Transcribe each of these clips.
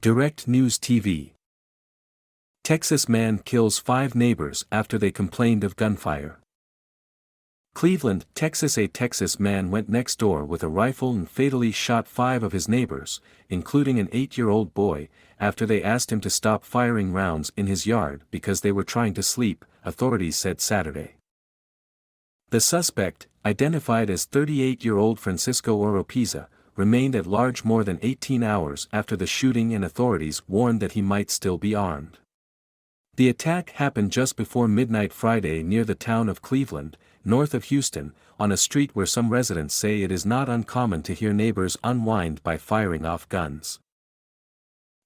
Direct News TV. Texas man kills 5 neighbors after they complained of gunfire. Cleveland, Texas. A Texas man went next door with a rifle and fatally shot 5 of his neighbors, including an 8-year-old boy, after they asked him to stop firing rounds in his yard because they were trying to sleep, authorities said Saturday. The suspect, identified as 38-year-old Francisco Oropeza, remained at large more than 18 hours after the shooting, and authorities warned that he might still be armed. The attack happened just before midnight Friday near the town of Cleveland, north of Houston, on a street where some residents say it is not uncommon to hear neighbors unwind by firing off guns.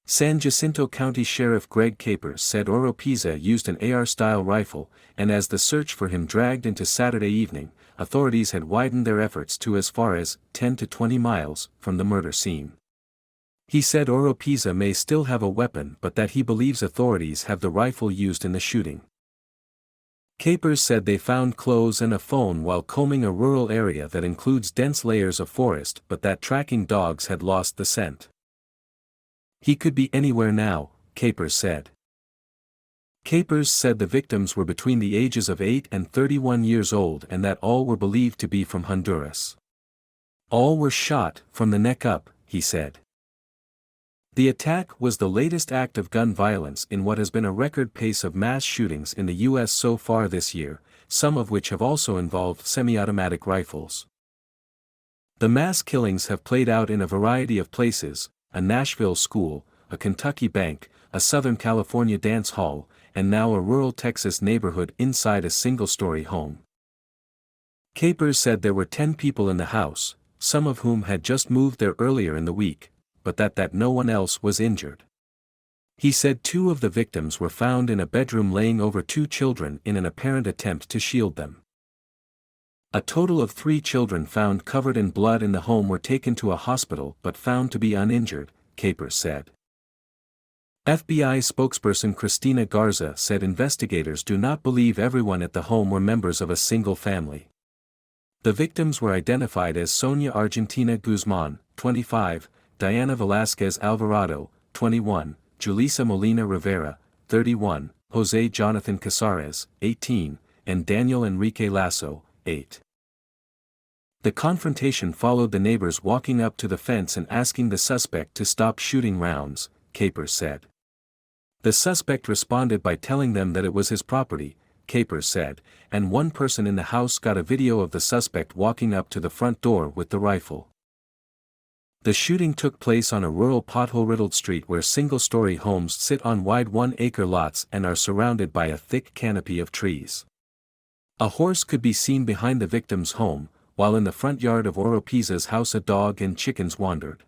San Jacinto County Sheriff Greg Capers said Oropeza used an AR-style rifle, and as the search for him dragged into Saturday evening, authorities had widened their efforts to as far as 10 to 20 miles from the murder scene. He said Oropeza may still have a weapon, but that he believes authorities have the rifle used in the shooting. Capers said they found clothes and a phone while combing a rural area that includes dense layers of forest, but that tracking dogs had lost the scent. He could be anywhere now, Capers said. Capers said the victims were between the ages of 8 and 31 years old and that all were believed to be from Honduras. All were shot from the neck up, he said. The attack was the latest act of gun violence in what has been a record pace of mass shootings in the U.S. so far this year, some of which have also involved semi-automatic rifles. The mass killings have played out in a variety of places: a Nashville school, a Kentucky bank, a Southern California dance hall, and now a rural Texas neighborhood inside a single-story home. Capers said there were 10 people in the house, some of whom had just moved there earlier in the week, but that no one else was injured. He said 2 of the victims were found in a bedroom laying over 2 children in an apparent attempt to shield them. A total of 3 children found covered in blood in the home were taken to a hospital but found to be uninjured, Capers said. FBI spokesperson Cristina Garza said investigators do not believe everyone at the home were members of a single family. The victims were identified as Sonia Argentina Guzman, 25, Diana Velasquez Alvarado, 21, Julissa Molina Rivera, 31, Jose Jonathan Casares, 18, and Daniel Enrique Lasso, 8. The confrontation followed the neighbors walking up to the fence and asking the suspect to stop shooting rounds, Capers said. The suspect responded by telling them that it was his property, Capers said, and one person in the house got a video of the suspect walking up to the front door with the rifle. The shooting took place on a rural pothole-riddled street where single-story homes sit on wide 1-acre lots and are surrounded by a thick canopy of trees. A horse could be seen behind the victim's home, while in the front yard of Oropeza's house a dog and chickens wandered.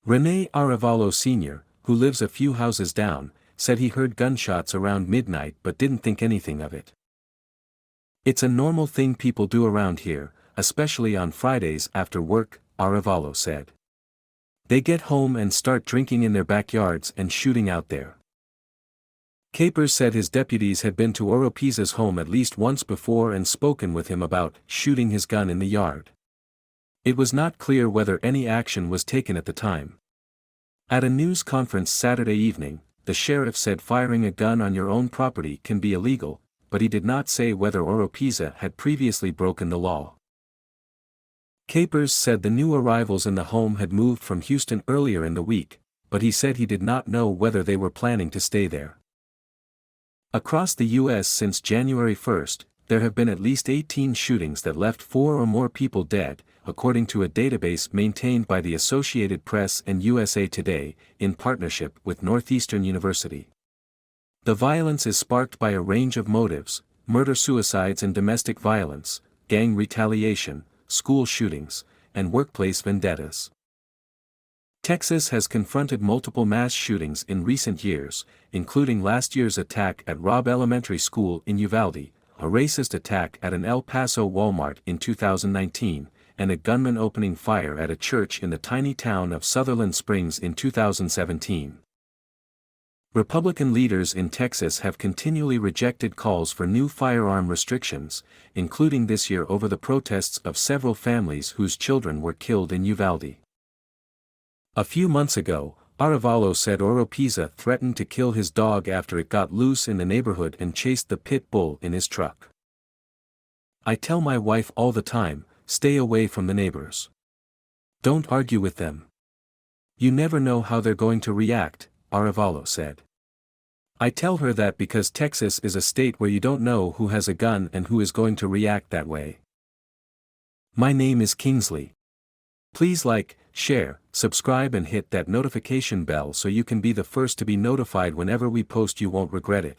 Rene Arevalo Sr., who lives a few houses down, said he heard gunshots around midnight but didn't think anything of it. "It's a normal thing people do around here, especially on Fridays after work," Arevalo said. "They get home and start drinking in their backyards and shooting out there." Capers said his deputies had been to Oropeza's home at least once before and spoken with him about shooting his gun in the yard. It was not clear whether any action was taken at the time. At a news conference Saturday evening, the sheriff said firing a gun on your own property can be illegal, but he did not say whether Oropeza had previously broken the law. Capers said the new arrivals in the home had moved from Houston earlier in the week, but he said he did not know whether they were planning to stay there. Across the U.S. since January 1, there have been at least 18 shootings that left 4 or more people dead, according to a database maintained by the Associated Press and USA Today, in partnership with Northeastern University. The violence is sparked by a range of motives: murder-suicides and domestic violence, gang retaliation, school shootings, and workplace vendettas. Texas has confronted multiple mass shootings in recent years, including last year's attack at Robb Elementary School in Uvalde, a racist attack at an El Paso Walmart in 2019, and a gunman opening fire at a church in the tiny town of Sutherland Springs in 2017. Republican leaders in Texas have continually rejected calls for new firearm restrictions, including this year over the protests of several families whose children were killed in Uvalde. A few months ago, Arevalo said Oropesa threatened to kill his dog after it got loose in the neighborhood and chased the pit bull in his truck. I tell my wife all the time, stay away from the neighbors. Don't argue with them. You never know how they're going to react, Arevalo said. I tell her that because Texas is a state where you don't know who has a gun and who is going to react that way. My name is Kingsley. Please like, share, subscribe and hit that notification bell so you can be the first to be notified whenever we post. You won't regret it.